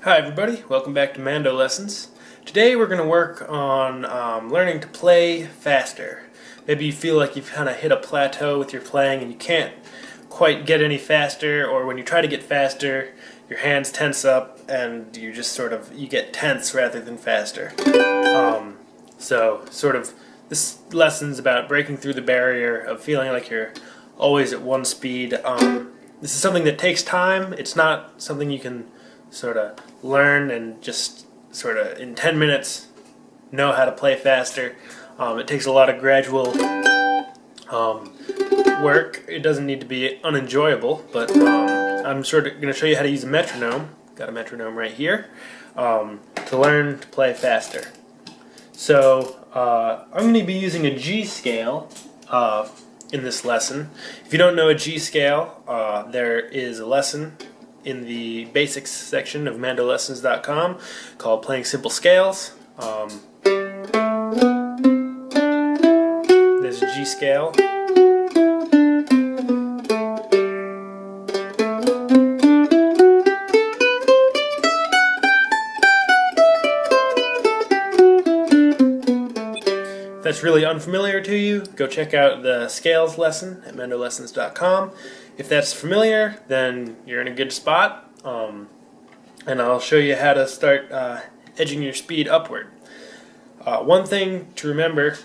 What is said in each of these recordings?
Hi everybody, welcome back to Mando Lessons. Today we're going to work on learning to play faster. Maybe you feel like you've kind of hit a plateau with your playing and you can't quite get any faster, or when you try to get faster your hands tense up and you just you get tense rather than faster. This lesson's about breaking through the barrier of feeling like you're always at one speed. This is something that takes time. It's not something you can learn and just in 10 minutes know how to play faster. It takes a lot of gradual work. It doesn't need to be unenjoyable, but I'm going to show you how to use a metronome. Got a metronome right here to learn to play faster. So I'm going to be using a G scale in this lesson. If you don't know a G scale, there is a lesson in the basics section of mandolessons.com called Playing Simple Scales. There's a G scale. If that's really unfamiliar to you, go check out the scales lesson at mandolessons.com. If that's familiar, then you're in a good spot, and I'll show you how to start edging your speed upward. One thing to remember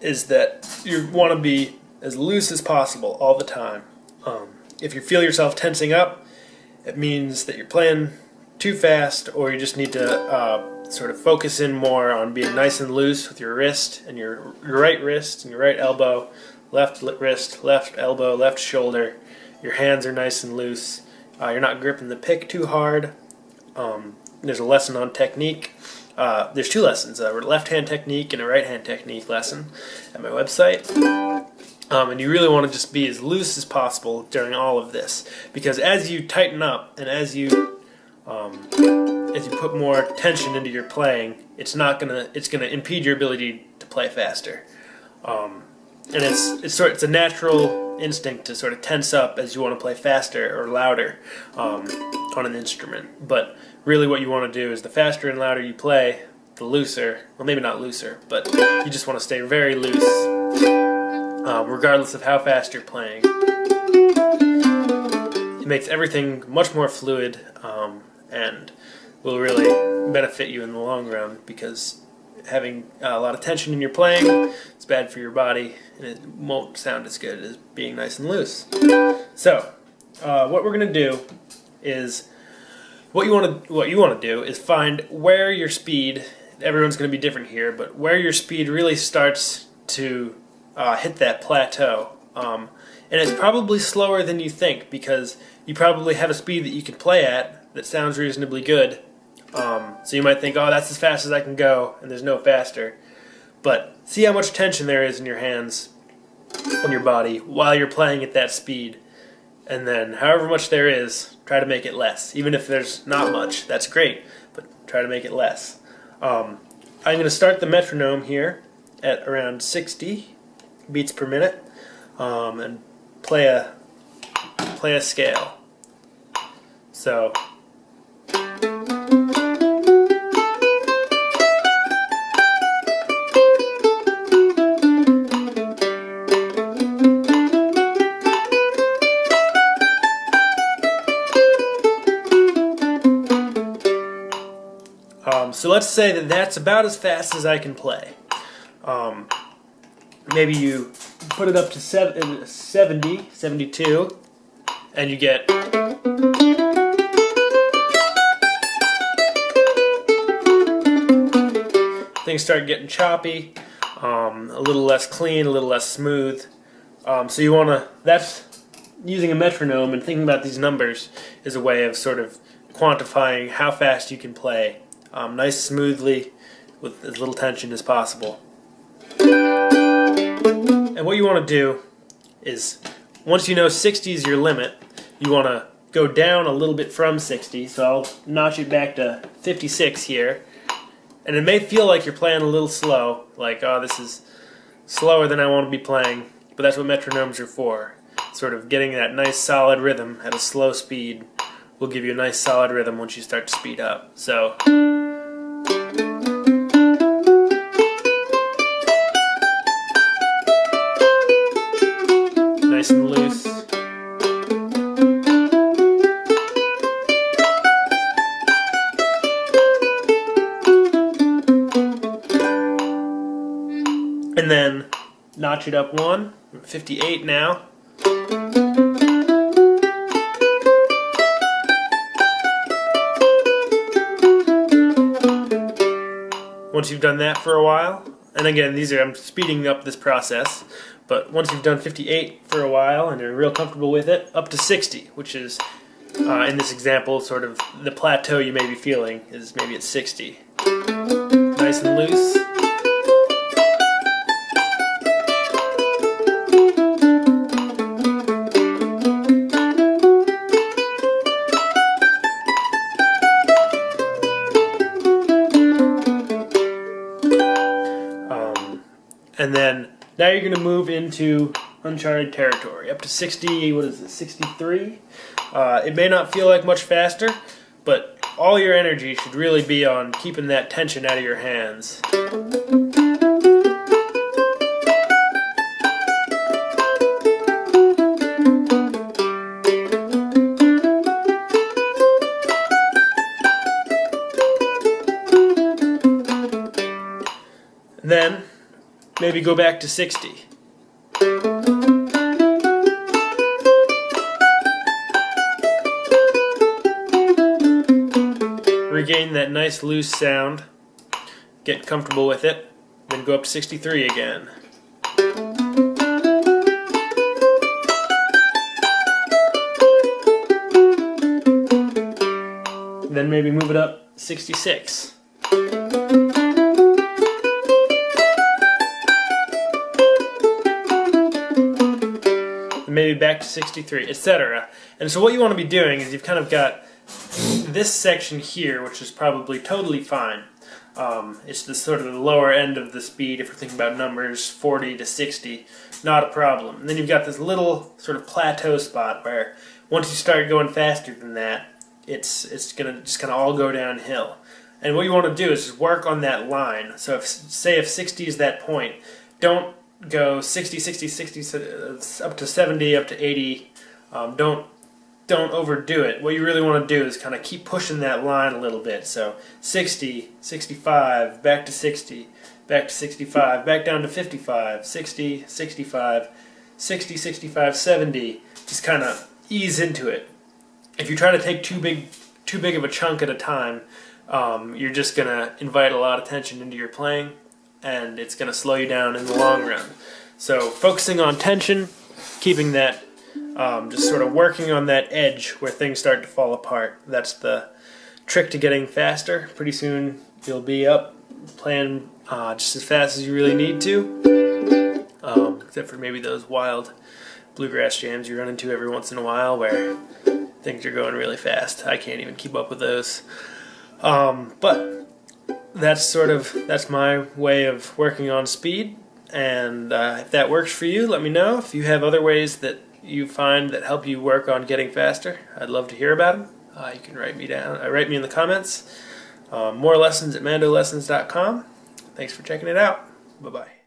is that you want to be as loose as possible all the time. If you feel yourself tensing up, it means that you're playing too fast, or you just need to focus in more on being nice and loose with your wrist and your right wrist and your right elbow, left wrist, left elbow, left shoulder. Your hands are nice and loose. You're not gripping the pick too hard. There's a lesson on technique. There's two lessons, a left-hand technique and a right-hand technique lesson at my website. And you really want to just be as loose as possible during all of this, because as you tighten up and as you put more tension into your playing, it's gonna impede your ability to play faster. And it's a natural instinct to tense up as you want to play faster or louder on an instrument. But really what you want to do is the faster and louder you play, the looser, well maybe not looser, but you just want to stay very loose regardless of how fast you're playing. It makes everything much more fluid and will really benefit you in the long run, because having a lot of tension in your playing is bad for your body, and it won't sound as good as being nice and loose. So, what we're going to do is, what you want to do is find where your speed, everyone's going to be different here, but where your speed really starts to hit that plateau. And it's probably slower than you think, because you probably have a speed that you can play at that sounds reasonably good. So you might think, oh, that's as fast as I can go, and there's no faster. But see how much tension there is in your hands, on your body, while you're playing at that speed. And then however much there is, try to make it less. Even if there's not much, that's great, but try to make it less. I'm going to start the metronome here at around 60 beats per minute, and play a scale. So so let's say that that's about as fast as I can play. Maybe you put it up to 70, 72, and you get things start getting choppy, a little less clean, a little less smooth. So you want to, that's using a metronome and thinking about these numbers is a way of quantifying how fast you can play. Nice smoothly with as little tension as possible. And what you want to do is, once you know 60 is your limit, you want to go down a little bit from 60. So I'll notch it back to 56 here. And it may feel like you're playing a little slow, like, oh, this is slower than I want to be playing, but that's what metronomes are for. Getting that nice solid rhythm at a slow speed will give you a nice solid rhythm once you start to speed up. So nice and loose. And then notch it up one, 58 now. Once you've done that for a while, and again, I'm speeding up this process, but once you've done 58 for a while and you're real comfortable with it, up to 60, which is, in this example, sort of the plateau you may be feeling is maybe at 60. Nice and loose. And then now you're going to move into uncharted territory, up to 60, what is it, 63? It may not feel like much faster, but all your energy should really be on keeping that tension out of your hands. Then maybe go back to 60. Regain that nice loose sound, get comfortable with it, then go up to 63 again. Then maybe move it up 66. Maybe back to 63, etc. And so what you want to be doing is you've kind of got this section here, which is probably totally fine. It's the sort of the lower end of the speed, if we're thinking about numbers, 40 to 60, not a problem. And then you've got this little sort of plateau spot where once you start going faster than that, it's gonna just kind of all go downhill. And what you want to do is just work on that line. So if 60 is that point, don't go 60, 60, 60, up to 70, up to 80. Don't overdo it. What you really want to do is kind of keep pushing that line a little bit. So 60, 65, back to 60, back to 65, back down to 55, 60, 65, 60, 65, 70. Just kind of ease into it. If you try to take too big of a chunk at a time, you're just going to invite a lot of tension into your playing, and it's going to slow you down in the long run. So focusing on tension, keeping that, just sort of working on that edge where things start to fall apart. That's the trick to getting faster. Pretty soon you'll be up playing just as fast as you really need to, except for maybe those wild bluegrass jams you run into every once in a while where things are going really fast. I can't even keep up with those. But that's my way of working on speed, and if that works for you, let me know. If you have other ways that you find that help you work on getting faster, I'd love to hear about them. You can write me in the comments. More lessons at mandolessons.com. Thanks for checking it out. Bye-bye.